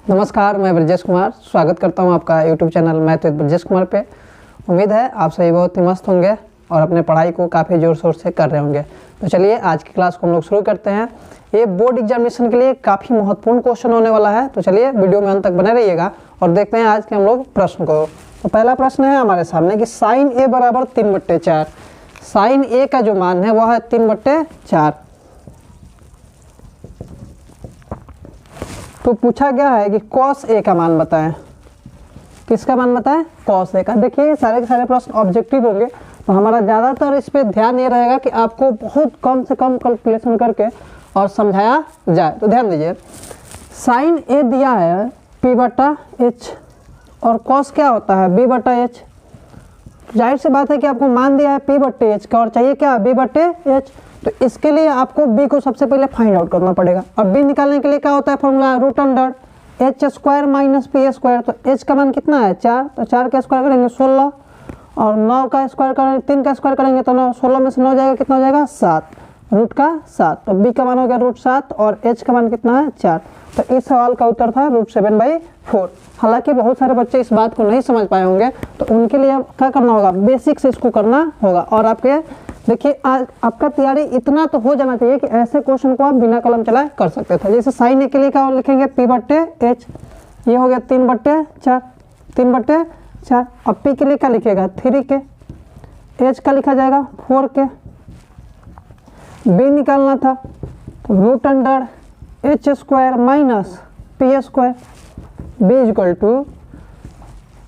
नमस्कार, मैं ब्रजेश कुमार स्वागत करता हूं आपका YouTube channel math with Brajesh Kumar पे। उम्मीद है आप सभी बहुत ही मस्त होंगे और अपने पढ़ाई को काफ़ी ज़ोर शोर से कर रहे होंगे। तो चलिए आज की क्लास को हम लोग शुरू करते हैं। ये बोर्ड एग्जामिनेशन के लिए काफ़ी महत्वपूर्ण क्वेश्चन होने वाला है, तो चलिए वीडियो में अंत तक बने रहिएगा और देखते हैं आज के हम लोग प्रश्न को। तो पहला प्रश्न है हमारे सामने कि साइन ए बराबर 3/4। साइन ए का जो मान है वह है 3/4। तो पूछा गया है कि कॉस ए का मान बताएं। किसका मान बताएं? कॉस ए का। देखिए सारे के सारे प्रश्न ऑब्जेक्टिव होंगे, तो हमारा ज़्यादातर इस पे ध्यान ये रहेगा कि आपको बहुत कम से कम कैलकुलेशन करके और समझाया जाए। तो ध्यान दीजिए, साइन ए दिया है p/h और कॉस क्या होता है b/h। जाहिर सी बात है कि आपको मान दिया है p/h का और चाहिए क्या b/h। तो इसके लिए आपको b को सबसे पहले फाइंड आउट करना पड़ेगा और b निकालने के लिए क्या होता है फॉर्मूला √h² - p²। तो h का मान कितना है 4, तो 4 का स्क्वायर करेंगे 16 और 9 का स्क्वायर करेंगे 3 का स्क्वायर करेंगे तो 9, 16 में से 9 जाएगा कितना हो जाएगा 7, रूट का 7। तो b का मान हो गया √7 और h का मान कितना है 4। तो इस सवाल का उत्तर था √7/4। हालांकि बहुत सारे बच्चे इस बात को नहीं समझ पाए होंगे, तो उनके लिए क्या करना होगा, बेसिक से इसको करना होगा। और आपके देखिए आज आपका तैयारी इतना तो हो जाना चाहिए कि ऐसे क्वेश्चन को आप बिना कलम चलाए कर सकते थे। जैसे साइन ए के लिए क्या लिखेंगे p/h, ये हो गया 3/4। अब p के लिए क्या लिखेगा 3 के, h का लिखा जाएगा 4 के। b निकालना था तो √h² - p²। b =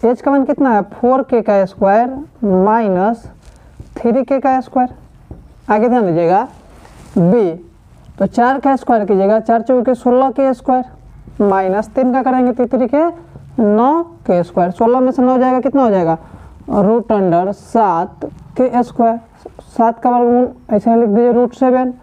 h का मान कितना है 4k का स्क्वायर माइनस 3k का स्क्वायर। आगे ध्यान दीजिएगा b, तो 4 का स्क्वायर कीजिएगा, 4 × 16 के स्क्वायर माइनस 3 का करेंगे तो 3 के 9 के स्क्वायर। 16 में से 9 जाएगा कितना हो जाएगा √7 के स्क्वायर। 7 का वर्गमूल ऐसे लिख दीजिए √7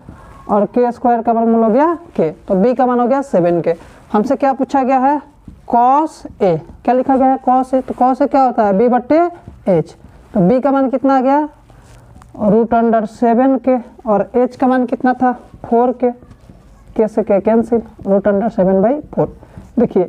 और के स्क्वायर का वर्गमूल हो गया k। तो b का मान हो गया 7k। हमसे क्या पूछा गया है कॉस ए, क्या लिखा गया है कॉस ए। तो कॉस ए क्या होता है b/h। तो b का मान कितना आ गया √7 और h का मान कितना था 4 के से के कैंसिल, √7/4। देखिए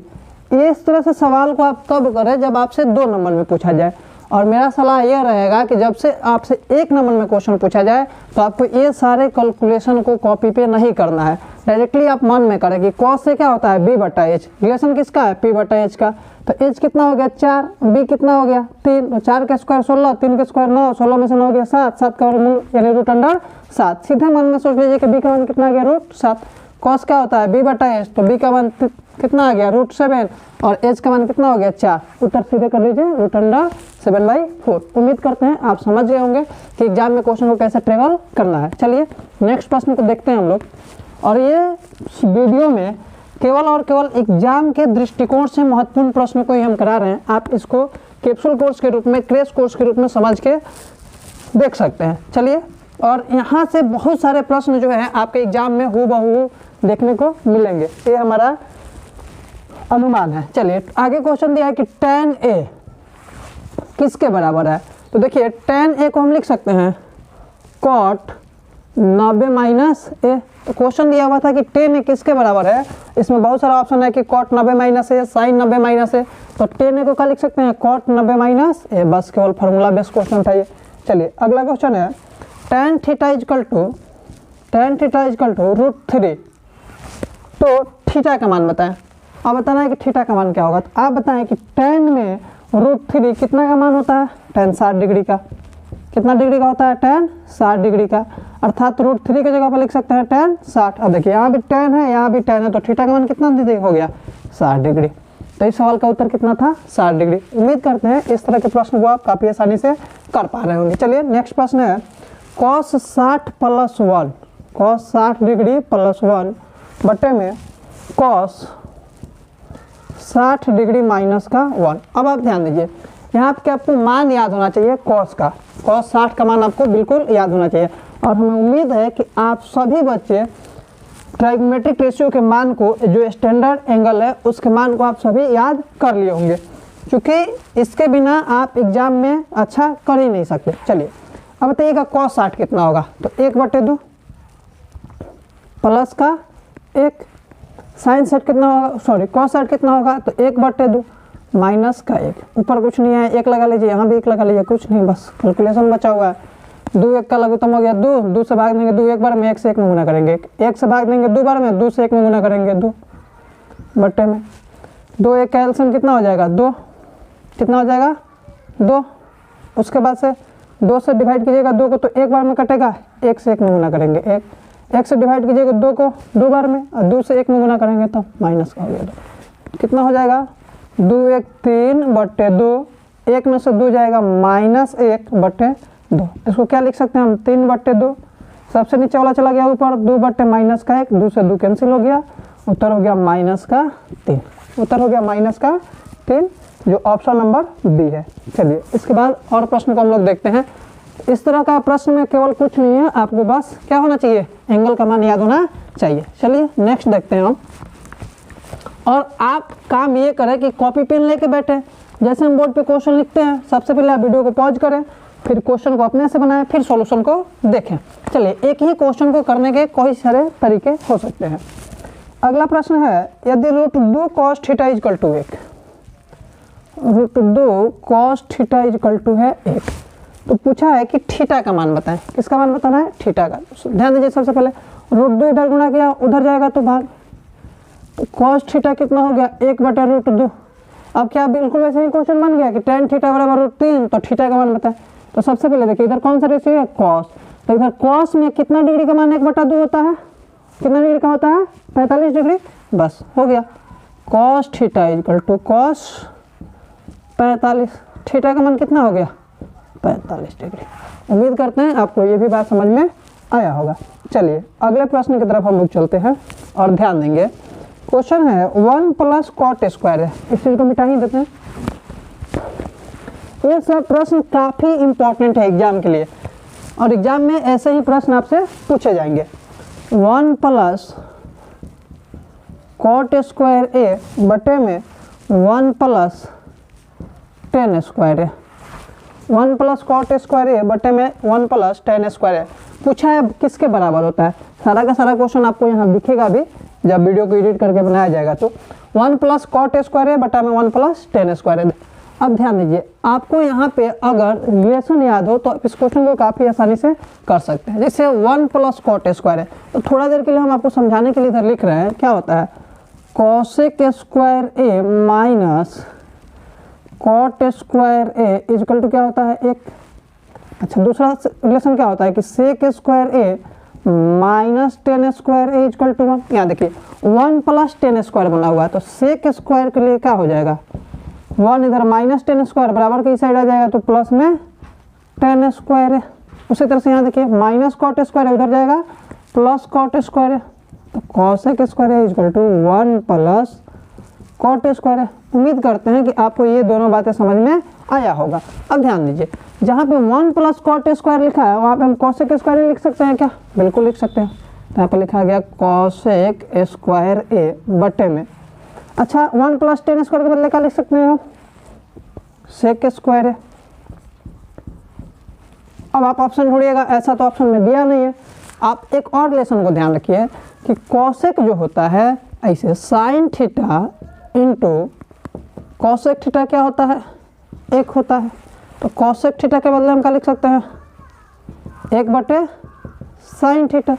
इस तरह से सवाल को आप तब करें जब आपसे 2 नंबर में पूछा जाए, और मेरा सलाह यह रहेगा कि जब से आपसे 1 नंबर में क्वेश्चन पूछा जाए तो आपको ये सारे कैलकुलेशन को कॉपी पे नहीं करना है, डायरेक्टली आप मन में करें कि कॉस से क्या होता है b/h। रिलेशन किसका है p/h का। तो h कितना हो गया 4, b कितना हो गया 3, तो 4 का स्क्वायर 16, 3 का स्क्वायर 9, 16 में से 9 हो गया 7, 7 का वर्गमूल यानी √7। सीधे मन में सोच लीजिए कि b का मान कितना आ गया √7। कॉस क्या होता है b/h, तो b का मान कितना आ गया √7 और h का मान कितना हो गया 4। उत्तर सीधे कर लीजिए √7/4। उम्मीद करते हैं आप समझ गए होंगे कि एग्जाम में क्वेश्चन को कैसे ट्रेवल करना है। चलिए नेक्स्ट प्रश्न को देखते हैं हम लोग। और ये वीडियो में केवल और केवल एग्जाम के दृष्टिकोण से महत्वपूर्ण प्रश्न को ही हम करा रहे हैं। आप इसको कैप्सूल कोर्स के रूप में, क्रैश कोर्स के रूप में समझ के देख सकते हैं। चलिए, और यहाँ से बहुत सारे प्रश्न जो है आपके एग्जाम में हूबहू देखने को मिलेंगे, ये हमारा अनुमान है। चलिए आगे क्वेश्चन दिया है कि tan a किसके बराबर है। तो देखिए tan a को हम लिख सकते हैं cot 90 - a। तो क्वेश्चन दिया हुआ था कि tan a किसके बराबर है। इसमें बहुत सारा ऑप्शन है कि cot 90 - a, sin 90 - a। तो tan a को क्या लिख सकते हैं cot 90 - a। बस केवल फार्मूला बेस्ड क्वेश्चन था ये। चलिए अगला क्वेश्चन है tan θ = √3। तो थीटा का मान बताएं। अब बताना है कि थीटा का मान क्या होगा। तो आप बताएं कि tan में √3 कितना का मान होता है tan 60 डिग्री का। कितना डिग्री का होता है tan 60 डिग्री का, अर्थात √3 की जगह पर लिख सकते हैं tan 60। अब देखिए यहाँ भी tan है, यहाँ भी tan है, तो थीटा का मान कितना दीजिए हो गया 60 डिग्री। तो इस सवाल का उत्तर कितना था 60 डिग्री। उम्मीद करते हैं इस तरह के प्रश्न को आप काफ़ी आसानी से कर पा रहे होंगे। चलिए नेक्स्ट प्रश्न है cos 60 + 1, cos 60 डिग्री + 1 बटे में cos 60 डिग्री - का 1। अब आप ध्यान दीजिए, यहाँ पे आपको मान याद होना चाहिए cos का। cos 60 का मान आपको बिल्कुल याद होना चाहिए, और हमें उम्मीद है कि आप सभी बच्चे ट्राइगोनोमेट्रिक रेशियो के मान को, जो स्टैंडर्ड एंगल है उसके मान को आप सभी याद कर लिए होंगे, क्योंकि इसके बिना आप एग्जाम में अच्छा कर ही नहीं सकते। चलिए अब बताइएगा cos 60 कितना होगा। तो 1/2 प्लस का 1 साइन सेट कितना होगा, सॉरी कॉस सेट कितना होगा, तो 1/2 माइनस का 1, ऊपर कुछ नहीं है, 1 लगा लीजिए, यहाँ भी 1 लगा लीजिए, कुछ नहीं, बस कैलकुलेशन बचा हुआ है। 2 1 का लघुत्तम हो गया 2, 2 से भाग देंगे 2 एक बार में, 1 से 1 में गुना करेंगे, 1 से भाग देंगे 2 बार में, 2 से 1 में गुना करेंगे 2 बट्टे में 2, 1 का एलसीएम कितना हो जाएगा 2, कितना हो जाएगा 2। उसके बाद से 2 से डिवाइड कीजिएगा 2 को तो 1 बार में कटेगा, 1 से 1 में गुना करेंगे 1 से डिवाइड कीजिएगा 2 को 2 बार में, और 2 से 1 में गुना करेंगे तो माइनस का हो गया 2, कितना हो जाएगा 2 1 3/2, 1 में से 2 जाएगा -1/2। इसको क्या लिख सकते हैं हम 3/2, सबसे नीचे वाला चला गया ऊपर 2/-1, 2 से 2 कैंसिल हो गया, उत्तर हो गया -3, उत्तर हो गया -3, जो ऑप्शन नंबर बी है। चलिए इसके बाद और प्रश्न को हम लोग देखते हैं। इस तरह का प्रश्न में केवल कुछ नहीं है, आपको बस क्या होना चाहिए, एंगल का मान याद होना चाहिए। चलिए नेक्स्ट देखते हैं हम। और आप काम ये करें कि कॉपी पेन लेके बैठे, जैसे हम बोर्ड पे क्वेश्चन लिखते हैं, सबसे पहले आप वीडियो को पॉज करें, फिर क्वेश्चन को अपने से बनाएं, फिर सॉल्यूशन को देखें। चलिए एक ही क्वेश्चन को करने के कई सारे तरीके हो सकते हैं। अगला प्रश्न है, यदि √2 cos θ = 1, √2 cos θ = 1, तो पूछा है कि थीटा का मान बताएं। किसका मान बताना है, थीटा का। ध्यान दीजिए, सबसे पहले √2 इधर गुना किया, उधर जाएगा तो भाग, तो cos θ कितना हो गया 1/√2। अब क्या बिल्कुल वैसे ही क्वेश्चन बन गया कि tan θ = 3, तो थीटा का मान बताएं। तो सबसे पहले देखिए इधर कौन सा रेशियो है, cos, तो इधर cos में कितना डिग्री का मान 1/2 होता है, कितना डिग्री का होता है 45 डिग्री, बस हो गया। cos θ = cos 45, थीटा का मान कितना हो गया 45 डिग्री। उम्मीद करते हैं आपको ये भी बात समझ में आया होगा। चलिए अगले प्रश्न की तरफ हम लोग चलते हैं और ध्यान देंगे। क्वेश्चन है 1 + cot² है, इस चीज को मिटा ही देते हैं। ये सब प्रश्न काफी इंपॉर्टेंट है एग्जाम के लिए, और एग्जाम में ऐसे ही प्रश्न आपसे पूछे जाएंगे। 1 + cot² बटे में 1 + tan² 1 + cot² बटे में 1 + tan² पूछा है किसके बराबर होता है। सारा का सारा क्वेश्चन आपको यहाँ दिखेगा भी जब वीडियो को एडिट करके बनाया जाएगा। तो 1 + cot² बटा में 1 + tan²। अब ध्यान दीजिए, आपको यहाँ पे अगर रिलेशन याद हो तो इस क्वेश्चन को काफ़ी आसानी से कर सकते हैं। जैसे 1 + cot² है, तो थोड़ा देर के लिए हम आपको समझाने के लिए इधर लिख रहे हैं। क्या होता है cos² माइनस cot² इक्वल क्या होता है 1। अच्छा, दूसरा रिलेशन क्या होता है कि sec² माइनस tan² इक्वल 1। यहाँ देखिए 1 + tan² बना हुआ है, तो sec² के लिए क्या हो जाएगा 1 इधर माइनस tan² बराबर की साइड आ जाएगा, तो प्लस में tan²। उसी तरह से यहाँ देखिए माइनस cot² उधर जाएगा, प्लस cot², तो cosec² इक्वल 1 + cot²। उम्मीद करते हैं कि आपको ये दोनों बातें समझ में आया होगा। अब ध्यान दीजिए, जहाँ पे 1 + cot² लिखा है वहाँ पे हम cosec² लिख सकते हैं क्या, बिल्कुल लिख सकते हैं। तो यहाँ पर लिखा गया cosec² बटे में, अच्छा 1 + tan² के बदले क्या लिख सकते हैं हम sec²। अब आप ऑप्शन ढूंढिएगा, ऐसा तो ऑप्शन में दिया नहीं है। आप एक और रिलेशन को ध्यान रखिए कि cosec जो होता है ऐसे sin θ इंटू cosec θ क्या होता है 1 होता है, तो cosec θ के बदले हम क्या लिख सकते हैं 1/sin θ।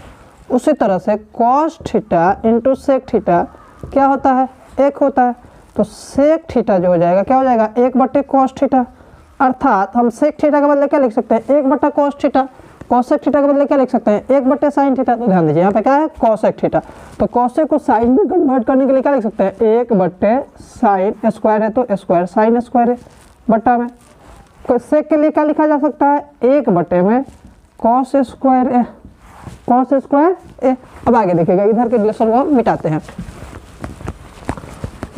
उसी तरह से cos θ इंटू sec θ क्या होता है 1 होता है, तो sec θ जो हो जाएगा क्या हो जाएगा 1/cos θ। अर्थात हम sec θ के बदले क्या लिख सकते हैं 1/cos θ, cosec θ के बदले क्या लिख सकते हैं 1/sin θ। तो ध्यान दीजिए यहाँ पे क्या है cosec θ, तो cosec को sin में कन्वर्ट करने के लिए क्या लिख सकते हैं 1/sin² है तो sin² बट्टा में, sec के लिए क्या लिखा जा सकता है 1 में cos²। अब आगे देखिएगा, इधर के रिलेशन को मिटाते हैं।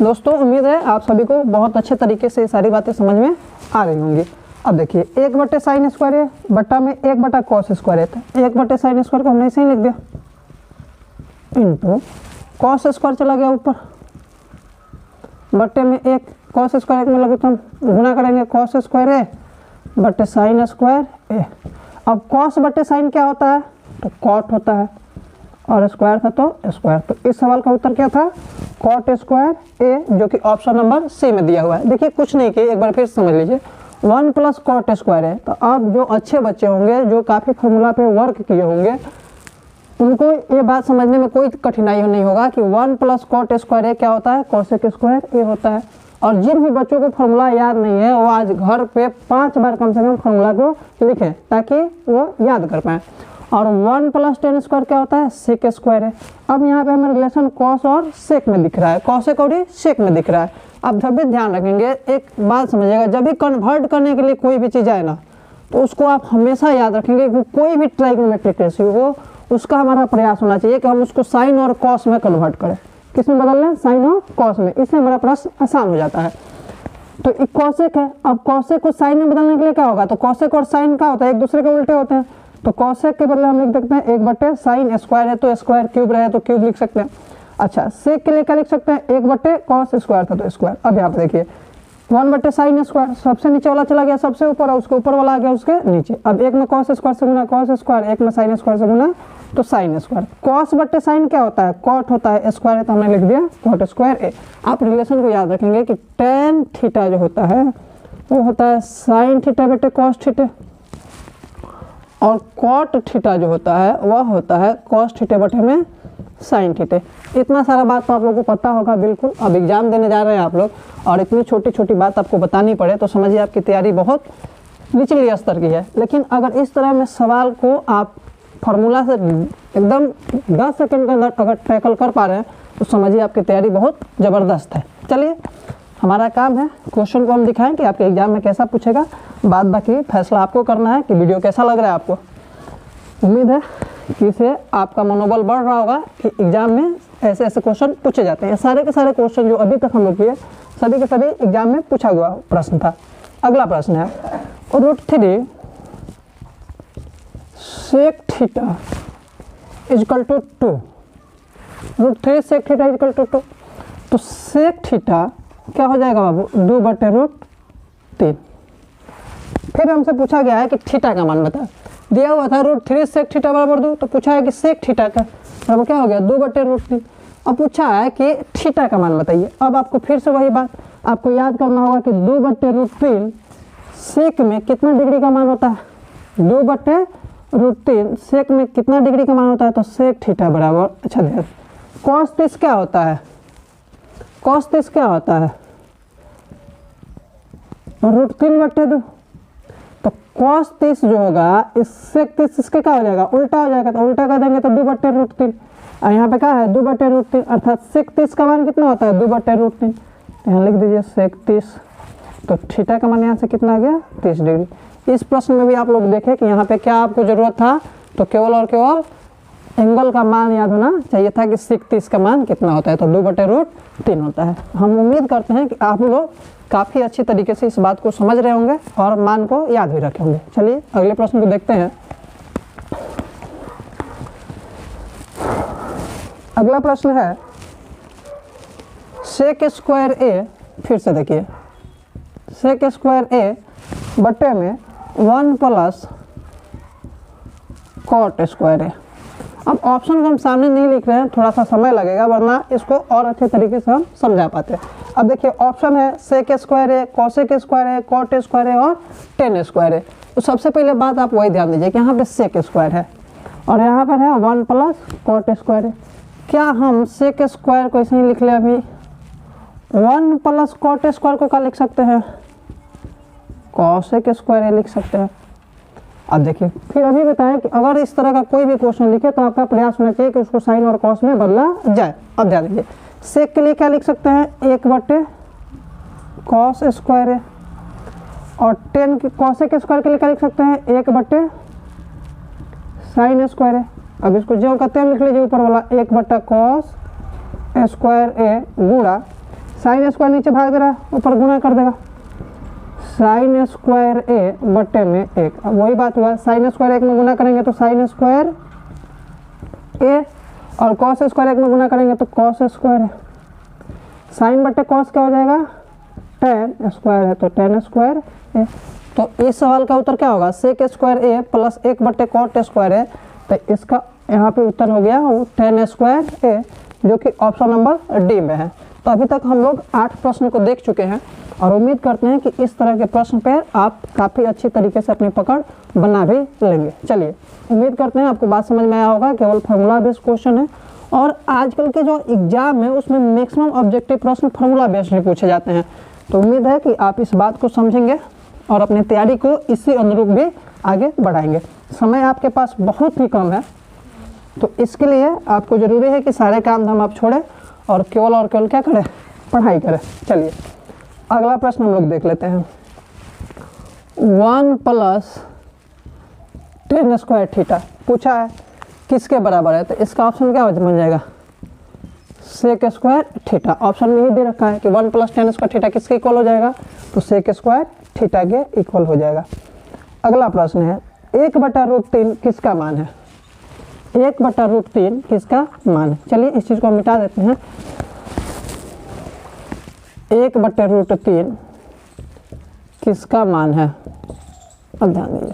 दोस्तों उम्मीद है आप सभी को बहुत अच्छे तरीके से सारी बातें समझ में आ रही होंगी। अब देखिए 1/sin² है बट्टा में 1/cos² है, तो 1/sin² को हमने ऐसे ही लिख दिया इंटू cos² चला गया ऊपर बट्टे में 1 cos² में लगे तो हम गुना करेंगे cos² बट्टे sin²। अब cos बट्टे sin क्या होता है तो cot होता है, और स्क्वायर था तो स्क्वायर। तो इस सवाल का उत्तर क्या था? कॉट स्क्वायर ए, जो कि ऑप्शन नंबर सी में दिया हुआ है। देखिए कुछ नहीं किए, एक बार फिर समझ लीजिए, 1 प्लस कॉट स्क्वायर है। तो अब जो अच्छे बच्चे होंगे, जो काफ़ी फॉर्मूला पे वर्क किए होंगे, उनको ये बात समझने में कोई कठिनाई नहीं होगा कि 1 प्लस कॉट स्क्वायर ए क्या होता है? कोसेक स्क्वायर ए होता है। और जिन भी बच्चों को फॉर्मूला याद नहीं है, वो आज घर पे 5 बार कम से कम फॉर्मूला को लिखें ताकि वो याद कर पाएँ। और 1 प्लस टेन स्क्वायर क्या होता है? सेक स्क्वायर है। अब यहाँ पे हमें रिलेशन कॉस और सेक में दिख रहा है, कॉसेक और सेक में दिख रहा है। अब जब भी ध्यान रखेंगे, एक बात समझिएगा, जब भी कन्वर्ट करने के लिए कोई भी चीज़ आए ना, तो उसको आप हमेशा याद रखेंगे कि कोई भी ट्राइगोनोमेट्रिक रेशियो हो, उसका हमारा प्रयास होना चाहिए कि हम उसको साइन और कॉस में कन्वर्ट करें। किस में बदल लें? साइन और कॉस में। इससे हमारा प्रश्न आसान हो जाता है। तो एक कॉसेक है, अब कॉसेक को साइन में बदलने के लिए क्या होगा? तो कॉसेक और साइन क्या होता है? एक दूसरे के उल्टे होते हैं। तो कॉसेक के बदले हम लिख सकते हैं 1/sin स्क्वायर है तो स्क्वायर, क्यूब रहे तो क्यूब लिख सकते हैं। अच्छा, सेक के लिए क्या लिख सकते हैं? 1/cos स्क्वायर था तो स्क्वायर। अब यहाँ पे देखिए 1/sin स्क्वायर, सबसे नीचे वाला चला गया सबसे ऊपर, और उसके ऊपर वाला आ गया उसके नीचे। अब एक में cos स्क्वायर से गुना cos स्क्वायर, एक में sin स्क्वायर से गुना तो sin स्क्वायर। cos/sin क्या होता है? cot होता है, स्क्वायर है तो हमने लिख दिया cot स्क्वायर ए। आप रिलेशन को याद रखेंगे कि tan थीटा जो होता है वो होता है sin थीटा बटे cos थीटा, और cot थीटा जो होता है वह होता है cos थीटा बटे में sin थीटा। इतना सारा बात तो आप लोगों को पता होगा बिल्कुल। अब एग्जाम देने जा रहे हैं आप लोग, और इतनी छोटी छोटी बात आपको बतानी पड़े तो समझिए आपकी तैयारी बहुत निचली स्तर की है। लेकिन अगर इस तरह में सवाल को आप फार्मूला से एकदम 10 सेकंड के अंदर अगर टैकल कर पा रहे हैं तो समझिए आपकी तैयारी बहुत ज़बरदस्त है। चलिए, हमारा काम है क्वेश्चन को हम दिखाएं कि आपके एग्जाम में कैसा पूछेगा, बाद बाकी फैसला आपको करना है कि वीडियो कैसा लग रहा है आपको। उम्मीद है कि इससे आपका मनोबल बढ़ रहा होगा कि एग्जाम में ऐसे ऐसे क्वेश्चन पूछे जाते हैं। सारे के सारे क्वेश्चन जो अभी तक हम लोग किए, सभी के सभी एग्जाम में पूछा हुआ प्रश्न था। अगला प्रश्न है √3 sec theta equal to 2। √3 sec theta equal to 2, तो सेक थीटा क्या हो जाएगा बाबू? 2/√3। फिर हमसे पूछा गया है कि थीटा का मान बता। दिया हुआ था √3 सेक थीटा बराबर 2, तो पूछा है कि सेक थीटा का बराबर क्या हो गया? 2/√3। अब पूछा है कि थीटा का मान बताइए। अब आपको फिर से वही बात आपको याद करना होगा कि 2/√3 सेक में कितना डिग्री का मान होता है? 2/√3 सेक में कितना डिग्री का मान होता है? तो सेक थीटा बराबर, अच्छा ध्यान, cos 30 क्या होता है? cos 30 क्या होता है? √3/2। तो cos 30 जो होगा इस सेक 30 इसके क्या हो जाएगा? उल्टा हो जाएगा। तो उल्टा कर देंगे तो 2/√3। और यहाँ पे क्या है? 2/√3, अर्थात सेक 30 का मान कितना होता है? 2/√3। तो यहाँ लिख दीजिए सेक 30। तो थीटा का मान यहाँ से कितना आ गया? 30 डिग्री। इस प्रश्न में भी आप लोग देखें कि यहाँ पे क्या आपको जरूरत था? तो केवल और केवल एंगल का मान याद होना चाहिए था कि सेक 30 का मान कितना होता है। तो 2/√3 होता है। हम उम्मीद करते हैं कि आप लोग काफ़ी अच्छी तरीके से इस बात को समझ रहे होंगे और मान को याद भी रखे होंगे। चलिए अगले प्रश्न को देखते हैं। अगला प्रश्न है सेक स्क्वायर ए, फिर से देखिए सेक स्क्वायर ए बटे में 1 प्लस कॉट स्क्वायर ए। अब ऑप्शन को हम सामने नहीं लिख रहे हैं, थोड़ा सा समय लगेगा, वरना इसको और अच्छे तरीके से हम समझा पाते हैं। अब देखिए ऑप्शन है सेक स्क्वायर है, कॉसेक स्क्वायर है, कॉट स्क्वायर है और टेन स्क्वायर है। तो सबसे पहले बात आप वही ध्यान दीजिए कि यहाँ पे सेक स्क्वायर है और यहाँ पर है 1 प्लस कॉट स्क्वायर है। क्या हम सेक स्क्वायर को ऐसे ही लिख ले? अभी 1 प्लस कॉट स्क्वायर को क्या लिख सकते हैं? कॉसेक स्क्वायर लिख सकते हैं। अब देखिए फिर अभी बताएं कि अगर इस तरह का कोई भी क्वेश्चन लिखे तो आपका प्रयास होना चाहिए कि उसको साइन और कॉस में बदला जाए। अब ध्यान दीजिए सेक के लिए क्या लिख सकते हैं? 1/cos स्क्वायर है, और टेन कॉसेक स्क्वायर के लिए क्या लिख सकते हैं? 1/sin स्क्वायर है। अब इसको जो कहते हैं लिख लीजिए ऊपर वाला 1/cos स्क्वायर ए गुणा साइन स्क्वायर नीचे भाग दे रहा है, ऊपर गुणा कर देगा साइन स्क्वायर ए बटे में 1। अब वही बात हुआ, साइन स्क्वायर 1 में गुना करेंगे तो साइन स्क्वायर ए, और कॉस स्क्वायर 1 में गुना करेंगे तो कॉस स्क्वायर है। साइन बटे कॉस क्या हो जाएगा? टेन स्क्वायर है तो टेन स्क्वायर ए। तो इस सवाल का उत्तर क्या होगा? सेक स्क्वायर ए प्लस 1/कॉट स्क्वायर है। तो इसका यहाँ पे उत्तर हो गया वो 10 स्क्वायर ए, जो कि ऑप्शन नंबर डी में है। तो अभी तक हम लोग 8 प्रश्न को देख चुके हैं और उम्मीद करते हैं कि इस तरह के प्रश्न पर आप काफ़ी अच्छी तरीके से अपनी पकड़ बना भी लेंगे। चलिए, उम्मीद करते हैं आपको बात समझ में आया होगा। केवल फार्मूला बेस्ड क्वेश्चन है और आजकल के जो एग्जाम है उसमें मैक्सिमम ऑब्जेक्टिव प्रश्न फार्मूला बेस्ड ही पूछे जाते हैं। तो उम्मीद है कि आप इस बात को समझेंगे और अपनी तैयारी को इसी अनुरूप भी आगे बढ़ाएंगे। समय आपके पास बहुत ही कम है, तो इसके लिए आपको ज़रूरी है कि सारे काम धाम आप छोड़ें और केवल क्या करें, पढ़ाई करें। चलिए, अगला प्रश्न हम लोग देख लेते हैं। 1 + 10 स्क्वायर थीटा पूछा है, किसके बराबर है? तो इसका ऑप्शन क्या बन जाएगा? सेक स्क्वायर थीटा। ऑप्शन में ही दे रखा है कि 1 + 10 स्क्वायर थीटा किसके इक्वल हो जाएगा? तो सेक स्क्वायर थीटा के इक्वल हो जाएगा। अगला प्रश्न है 1/√3 किसका मान है? 1/√3 किसका मान है? चलिए इस चीज़ को हम मिटा देते हैं। 1/√3 किसका मान है? अब ध्यान दीजिए,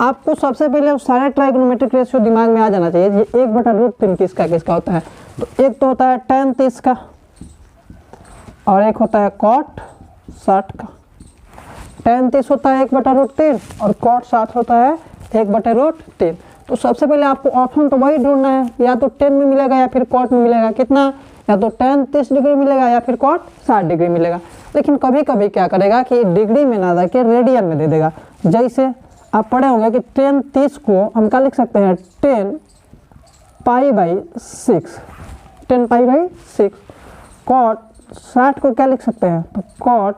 आपको सबसे पहले उस सारे ट्राइगोनोमेट्रिक रेशियो दिमाग में आ जाना चाहिए। ये 1/√3 किसका होता है? तो एक तो होता है tan 30 का और एक होता है cot 60 का। tan 30 होता है 1/√3 और cot 60 होता है 1/√3। तो सबसे पहले आपको ऑप्शन तो वही ढूंढना है, या तो tan में मिलेगा या फिर cot में मिलेगा। कितना? या तो tan 30 डिग्री मिलेगा या फिर cot 60 डिग्री मिलेगा। लेकिन कभी कभी क्या करेगा कि डिग्री में ना देके रेडियन में दे देगा। जैसे आप पढ़े होंगे कि tan 30 को हम क्या लिख सकते हैं? 10 π/6, 10 π/6। cot 60 को क्या लिख सकते हैं? तो cot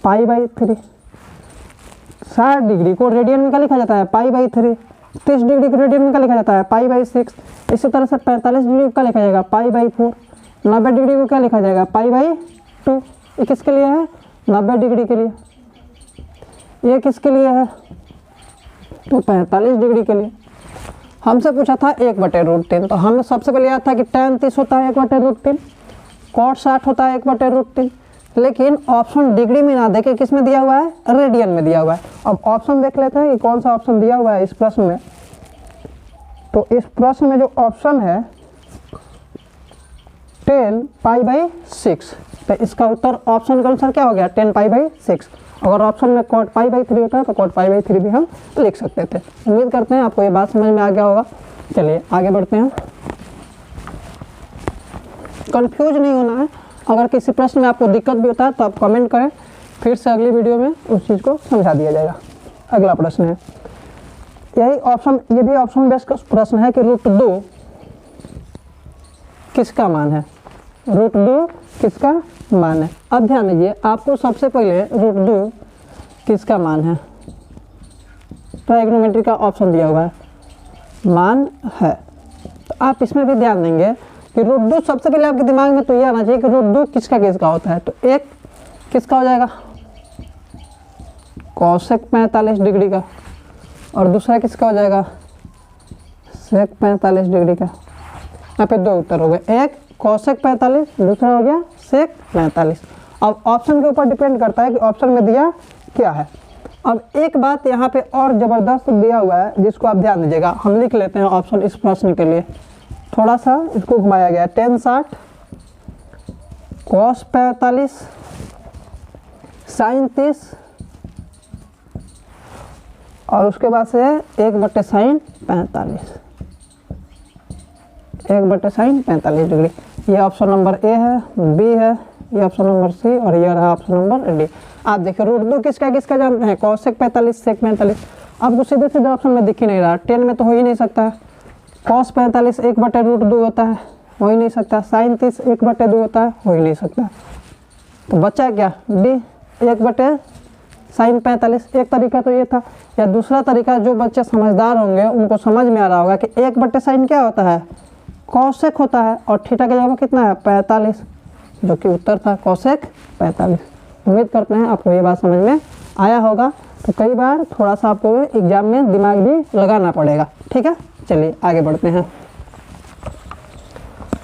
π/3। 60 डिग्री को रेडियन में क्या लिखा जाता है? π/3। 30 डिग्री को रेडियन में क्या लिखा जाता है? π/6। इसी तरह से 45 डिग्री को क्या लिखा जाएगा? π/4। 90 डिग्री को क्या लिखा जाएगा? π/2। ये किसके लिए है? 90 डिग्री के लिए। ये किसके लिए है? तो 45 डिग्री के लिए। हमसे पूछा था 1/√3, तो हमें सबसे पहले याद था कि tan 30 होता है 1/√3, cot 60 होता है 1/√3। लेकिन ऑप्शन डिग्री में ना देके किस में दिया हुआ है? रेडियन में दिया हुआ है। अब ऑप्शन देख लेते हैं कि कौन सा ऑप्शन दिया हुआ है इस प्रश्न में। तो इस प्रश्न में जो ऑप्शन है 10 π/6, तो इसका उत्तर ऑप्शन के अनुसार क्या हो गया? 10 π/6। अगर ऑप्शन में cot π/3 होता है तो cot π/3 भी हम लिख सकते थे। उम्मीद करते हैं आपको ये बात समझ में आ गया होगा। चलिए आगे बढ़ते हैं। कंफ्यूज नहीं होना है। अगर किसी प्रश्न में आपको दिक्कत भी होता है तो आप कमेंट करें, फिर से अगली वीडियो में उस चीज़ को समझा दिया जाएगा। अगला प्रश्न है, यही ऑप्शन, ये भी ऑप्शन बेस्ड प्रश्न है कि √2 किसका मान है? √2 किसका मान है? अब ध्यान दीजिए, आपको सबसे पहले √2 किसका मान है? ट्राइगोनोमेट्री का ऑप्शन दिया हुआ है, मान है। तो आप इसमें भी ध्यान देंगे कि √2 सबसे पहले आपके दिमाग में तो ये आना चाहिए कि √2 किसका होता है। तो एक किसका हो जाएगा? cosec 45 डिग्री का, और दूसरा किसका हो जाएगा? sec 45 डिग्री का। यहाँ पे 2 उत्तर हो गए, एक cosec 45, दूसरा हो गया sec 45। अब ऑप्शन के ऊपर डिपेंड करता है कि ऑप्शन में दिया क्या है। अब एक बात यहाँ पे और ज़बरदस्त दिया हुआ है जिसको आप ध्यान दीजिएगा। हम लिख लेते हैं ऑप्शन इस प्रश्न के लिए, थोड़ा सा इसको घुमाया गया। tan 60, cos 45, sin 30 और उसके बाद से 1/sin 45, 1/sin 45 डिग्री। ये ऑप्शन नंबर ए है, बी है, ये ऑप्शन नंबर सी और ये रहा ऑप्शन नंबर डी। आप देखिए √2 किसका जानते हैं? cosec 45, sec 45। आपको सीधे सीधे ऑप्शन में दिख ही नहीं रहा। 10 में तो हो ही नहीं सकता है। cos 45 1/√2 होता है, हो ही नहीं सकता। sin 30 1/2 होता है, हो ही नहीं सकता। तो बचा क्या? D, 1/sin 45। एक तरीका तो ये था, या दूसरा तरीका जो बच्चे समझदार होंगे उनको समझ में आ रहा होगा कि 1/sin क्या होता है? cosec होता है, और थीटा की जगह कितना है? 45, जो कि उत्तर था cosec 45। उम्मीद करते हैं आपको ये बात समझ में आया होगा। तो कई बार थोड़ा सा आपको एग्जाम में दिमाग भी लगाना पड़ेगा, ठीक है। चलिए आगे बढ़ते हैं।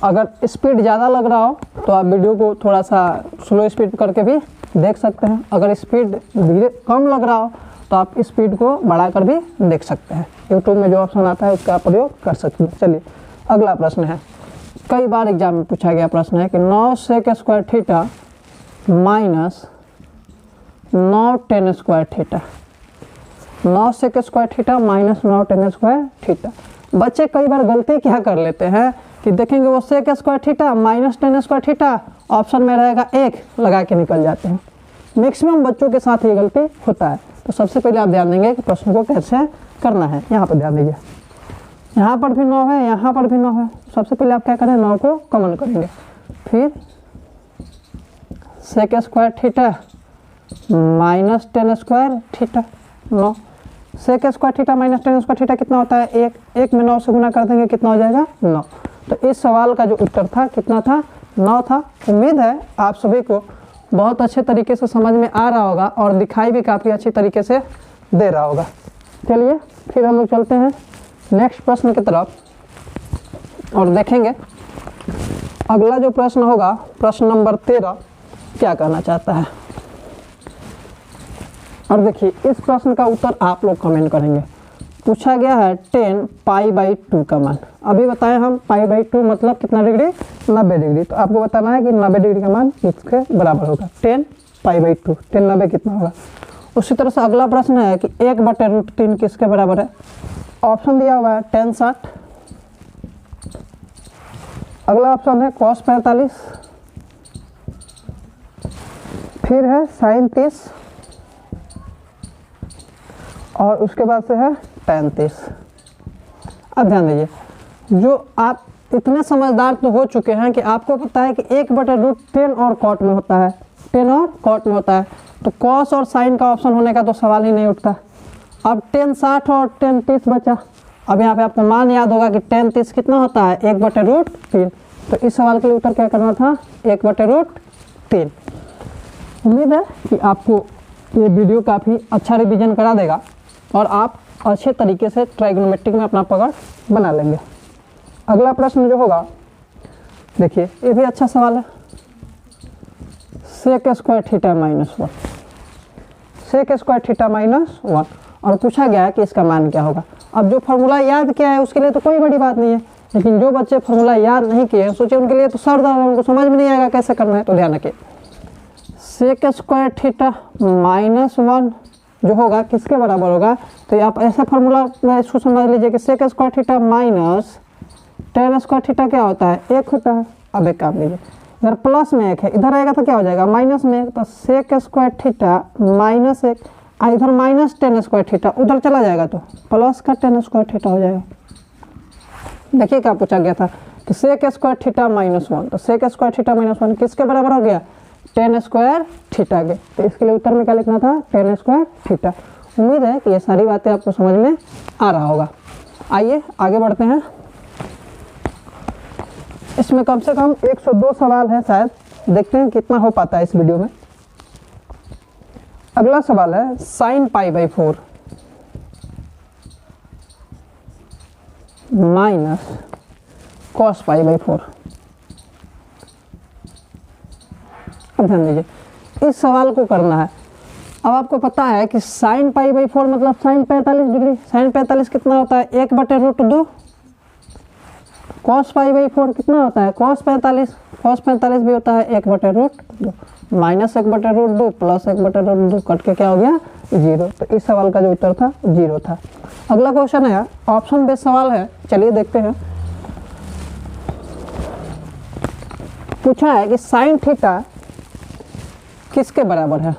अगर स्पीड ज़्यादा लग रहा हो तो आप वीडियो को थोड़ा सा स्लो स्पीड करके भी देख सकते हैं। अगर स्पीड धीरे कम लग रहा हो तो आप स्पीड को बढ़ाकर भी देख सकते हैं। यूट्यूब में जो ऑप्शन आता है उसका प्रयोग कर सकते हैं। चलिए अगला प्रश्न है, कई बार एग्जाम में पूछा गया प्रश्न है कि 9 sec square theta minus 9 tan square theta, 9 sec square theta minus 9 tan square theta. बच्चे कई बार गलती क्या कर लेते हैं कि देखेंगे वो sec square theta minus tan square theta option में रहेगा 1 लगा के निकल जाते हैं। मैक्सिमम बच्चों के साथ ये गलती होता है। तो सबसे पहले आप ध्यान देंगे कि प्रश्न को कैसे करना है। यहाँ पर ध्यान दीजिए, यहाँ पर भी 9 है, यहाँ पर भी 9 है। सबसे पहले आप क्या करें, 9 को कॉमन करेंगे, फिर sec square theta minus tan square theta 9। Sec square theta minus tan square theta कितना होता है, 1 में 9 से गुना कर देंगे, कितना हो जाएगा 9। तो इस सवाल का जो उत्तर था कितना था, 9 था। उम्मीद है आप सभी को बहुत अच्छे तरीके से समझ में आ रहा होगा और दिखाई भी काफ़ी अच्छी तरीके से दे रहा होगा। चलिए फिर हम लोग चलते हैं नेक्स्ट प्रश्न की तरफ और देखेंगे अगला जो प्रश्न होगा, प्रश्न नंबर 13 क्या कहना चाहता है। और देखिए इस प्रश्न का उत्तर आप लोग कमेंट करेंगे। पूछा गया है 10 π/2 का मान। अभी बताएं हम π/2 मतलब कितना डिग्री, 90 डिग्री। तो आपको बताना है कि 90 डिग्री का मान किसके बराबर होगा, 10 π/2। 10 90 कितना होगा। उसी तरह से अगला प्रश्न है कि 1/√3 किसके बराबर है। ऑप्शन दिया हुआ है 10 60, अगला ऑप्शन है cos 45, फिर है sin 30 और उसके बाद से है tan 30। अब ध्यान दीजिए, जो आप इतने समझदार तो हो चुके हैं कि आपको पता है कि 1/√10 और कॉट में होता है, 10 और कॉट में होता है। तो कॉस और साइन का ऑप्शन होने का तो सवाल ही नहीं उठता। अब 10 60 और 10 30 बचा। अब यहाँ पे आपको मान याद होगा कि 10 30 कितना होता है, 1/√3। तो इस सवाल के लिए उत्तर क्या करना था, 1/√3। उम्मीद है कि आपको ये वीडियो काफ़ी अच्छा रिवीजन करा देगा और आप अच्छे तरीके से ट्राइगोनोमेट्रिक में अपना पकड़ बना लेंगे। अगला प्रश्न जो होगा, देखिए ये भी अच्छा सवाल है। Sec square theta -1, sec square theta -1 और पूछा गया है कि इसका मान क्या होगा। अब जो फार्मूला याद किया है उसके लिए तो कोई बड़ी बात नहीं है, लेकिन जो बच्चे फार्मूला याद नहीं किए हैं सोचे उनके लिए तो सर दर्द, उनको समझ में नहीं आएगा कैसे करना है। तो ध्यान रखिए, सेक स्क्वायर थीटा -1 जो होगा किसके बराबर होगा। तो आप ऐसा फार्मूला में इसको समझ लीजिए कि sec square theta minus tan square theta क्या होता है, 1 होता है। अब एक काम लीजिए, इधर प्लस में 1 है, इधर आएगा तो क्या हो जाएगा माइनस में 1। तो सेक स्क्वायर थीटा -1, इधर माइनस टेन स्क्वायर थीटा उधर चला जाएगा तो प्लस का टेन स्क्वायर थीटा हो जाएगा। देखिए क्या पूछा गया था कि सेक स्क्वायर थीटा -1, तो सेक स्क्वायर थीटा -1 किसके बराबर हो गया, टेन स्क्वायर थीटा के। तो इसके लिए उत्तर में क्या लिखना था, टेन स्क्वायर थीटा। उम्मीद है कि ये सारी बातें आपको समझ में आ रहा होगा। आइए आगे बढ़ते हैं। इसमें कम से कम 102 सवाल है शायद, देखते हैं कितना हो पाता है इस वीडियो में। अगला सवाल है sin π/4 माइनस cos π/4। अब ध्यान दीजिए, इस सवाल को करना है। अब आपको पता है कि sin π/4 मतलब sin 45 डिग्री। sin 45 कितना होता है, 1/√2। cos π/4 कितना होता है, cos 45। cos 45 भी होता है 1/√2। माइनस 1/√2 प्लस 1/√2 कट के क्या हो गया, 0। तो इस सवाल का जो उत्तर था 0 था। अगला क्वेश्चन है, ऑप्शन बेस्ड सवाल है, चलिए देखते हैं। पूछा है कि साइन थीटा किसके बराबर है।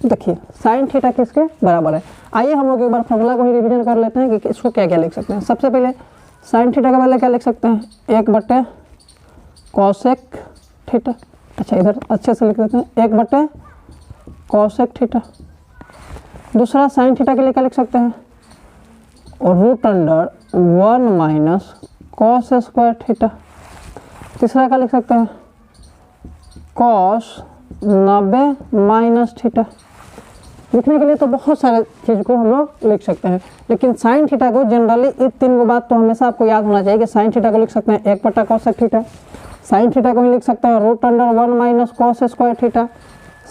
देखिए साइन थीटा किसके बराबर है। आइए हम लोग एक बार फॉर्मूला को ही रिवीजन कर लेते हैं कि इसको क्या क्या लिख सकते हैं। सबसे पहले साइन थीटा का पहले क्या लिख सकते हैं, 1/कॉसेक थीटा। अच्छा इधर अच्छे से लिख लेते हैं, 1/कॉसेक थीटा। दूसरा साइन थीटा के लिए क्या लिख सकते हैं, √1 - कॉस स्क्वायर थीटा। तीसरा क्या लिख सकते हैं, कॉस 90 - थीटा। लिखने के लिए तो बहुत सारे चीज़ को हम लोग लिख सकते हैं, लेकिन साइन थीटा को जनरली ये 3 बात तो हमेशा आपको याद होना चाहिए कि साइन थीटा को लिख सकते हैं 1/कॉसेक थीटा। साइन थीटा को ही लिख सकते हैं √1 - cos square theta.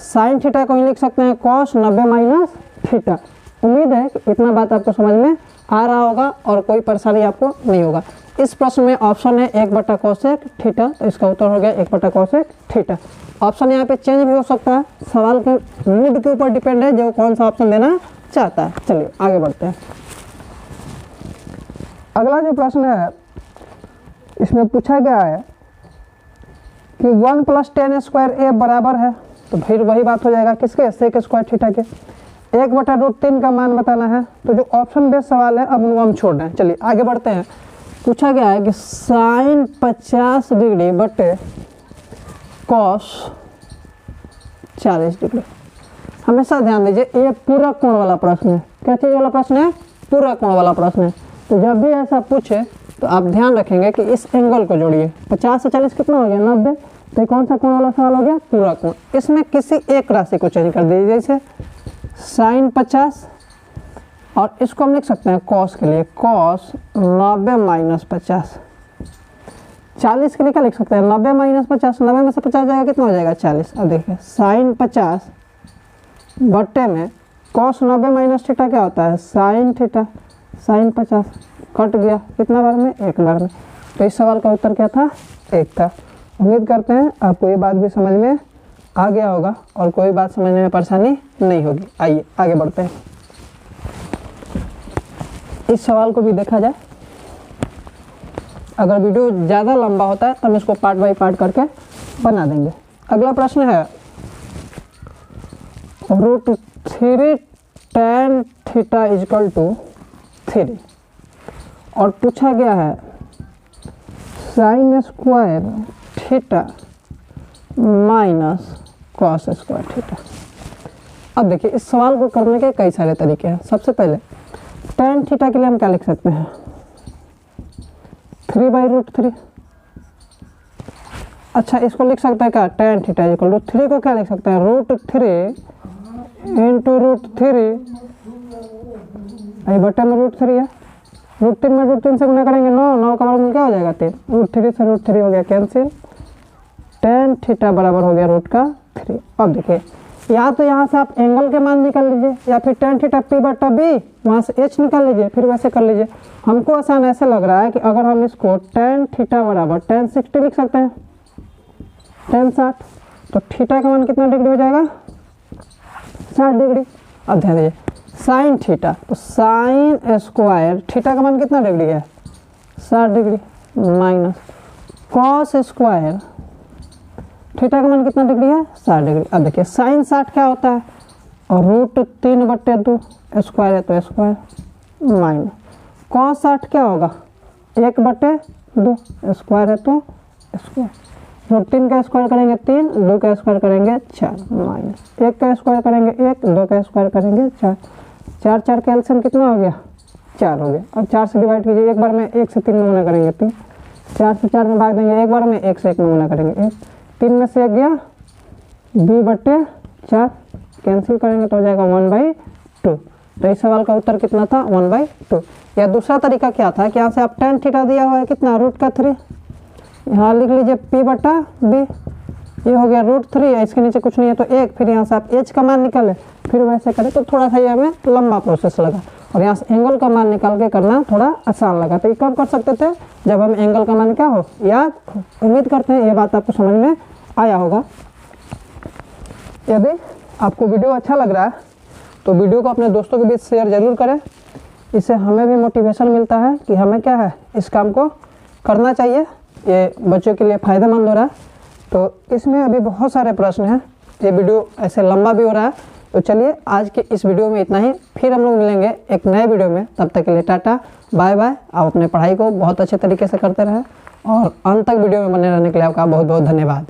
Sine theta को ही लिख सकते हैं कॉस 90 - थीटा। उम्मीद है कि इतना बात आपको समझ में आ रहा होगा और कोई परेशानी आपको नहीं होगा। इस प्रश्न में ऑप्शन है 1 कोसेक थीटा, तो इसका उत्तर हो गया 1 कोसेक थीटा। ऑप्शन यहाँ पे चेंज भी हो सकता है, सवाल के मूड के ऊपर डिपेंड है जो कौन सा ऑप्शन देना चाहता है। चलिए आगे बढ़ते हैं। अगला जो प्रश्न है इसमें पूछा गया है कि 1 + tan स्क्वायर ए बराबर है, तो फिर वही बात हो जाएगा किसके, सेक स्क्वायर थीटा के। 1/√3 का मान बताना है। तो जो ऑप्शन बेस्ड सवाल है अब उनको हम छोड़ रहे हैं। चलिए आगे बढ़ते हैं। पूछा गया है कि साइन 50 डिग्री बटे कॉस 40 डिग्री। हमेशा ध्यान दीजिए ये पूरा कोण वाला प्रश्न है। क्या चीज़ वाला प्रश्न है? पूरा कोण वाला प्रश्न है। तो जब भी ऐसा पूछे तो आप ध्यान रखेंगे कि इस एंगल को जोड़िए। 50 से 40 कितना हो गया? 90। तो कौन सा कोण वाला सवाल हो गया? पूरा कोण। इसमें किसी एक राशि को चेंज कर दीजिए, जैसे साइन 50 और इसको हम लिख सकते हैं कॉस के लिए, कॉस 90 - 50। 40 के लिए क्या लिख सकते हैं? 90 - 50। 90 में से 50 जाएगा, कितना हो जाएगा? 40। अब देखिए साइन 50 बट्टे में कॉस 90 - थीटा क्या होता है? Sine theta. साइन 50 कट गया, कितना बार में? एक बार में। तो इस सवाल का उत्तर क्या था? 1 था। उम्मीद करते हैं आपको ये बात भी समझ में आ गया होगा और कोई बात समझने में परेशानी नहीं होगी। आइए आगे बढ़ते हैं। इस सवाल को भी देखा जाए। अगर वीडियो ज़्यादा लंबा होता है तो हम इसको पार्ट बाय पार्ट करके बना देंगे। अगला प्रश्न है √3 tan थीटा = 3 और पूछा गया है sine square theta minus cos square theta. अब देखिए इस सवाल को करने के कई सारे तरीके हैं। सबसे पहले tan थीटा के लिए हम क्या लिख सकते हैं? 3/√3। अच्छा इसको लिख सकते हैं क्या? tan थीटा = 3 को क्या लिख सकते हैं? √3 × √3 बटे में √3 है। √3 में √3 से गुना करेंगे 9, 9 का वर्गमूल क्या हो जाएगा? 3। √3 से √3 हो गया कैंसिल। tan थीटा बराबर हो गया √3। अब देखिए या तो यहाँ से आप एंगल के मान निकाल लीजिए या फिर tan थीटा p/b, वहाँ से h निकाल लीजिए, फिर वैसे कर लीजिए। हमको आसान ऐसे लग रहा है कि अगर हम इसको tan थीटा बराबर tan 60 लिख सकते हैं, tan 60, तो थीटा का मान कितना डिग्री हो जाएगा? 60 डिग्री। अब ध्यान दीजिए साइन थीटा, तो साइन स्क्वायर थीटा का मान कितना डिग्री है? 60 degree minus cos square theta का मान कितना डिग्री है? 60 डिग्री। अब देखिए साइन 60 क्या होता है? और √3/2 स्क्वायर है तो स्क्वायर माइनस कॉस 60 क्या होगा? 1/2 स्क्वायर है तो स्क्वायर। √3 का स्क्वायर करेंगे 3, 2 का स्क्वायर करेंगे 4 माइनस 1 का स्क्वायर करेंगे 1, 2 का स्क्वायर करेंगे 4। 4 4 का एलसीएम कितना हो गया? 4 हो गया। अब 4 से डिवाइड कीजिए, एक बार में 1 से 3 में गुना करेंगे 3, 4 से 4 में भाग देंगे एक बार में, 1 से 1 में गुना करेंगे 1, 3 में से 1 गया 2/4 कैंसिल करेंगे तो हो जाएगा 1/2। तो इस सवाल का उत्तर कितना था? 1/2। या दूसरा तरीका क्या था कि यहाँ से आप tan थीटा दिया हुआ है कितना? √3, यहाँ लिख लीजिए p/b, ये हो गया √3, इसके नीचे कुछ नहीं है तो 1, फिर यहाँ से आप h का मान निकालें, फिर वैसे करें तो थोड़ा सा ये हमें लंबा प्रोसेस लगा और यहाँ से एंगल का मान निकाल के करना थोड़ा आसान लगा। तो ये कब कर सकते थे? जब हम एंगल का मान क्या हो याद। उम्मीद करते हैं ये बात आपको समझ में आया होगा। यदि आपको वीडियो अच्छा लग रहा है तो वीडियो को अपने दोस्तों के बीच शेयर ज़रूर करें। इससे हमें भी मोटिवेशन मिलता है कि हमें क्या है इस काम को करना चाहिए। ये बच्चों के लिए फ़ायदेमंद हो रहा है। तो इसमें अभी बहुत सारे प्रश्न हैं, ये वीडियो ऐसे लंबा भी हो रहा है। तो चलिए आज के इस वीडियो में इतना ही, फिर हम लोग मिलेंगे एक नए वीडियो में। तब तक के लिए टाटा बाय बाय। आप अपने पढ़ाई को बहुत अच्छे तरीके से करते रहें और अंत तक वीडियो में बने रहने के लिए आपका बहुत बहुत धन्यवाद।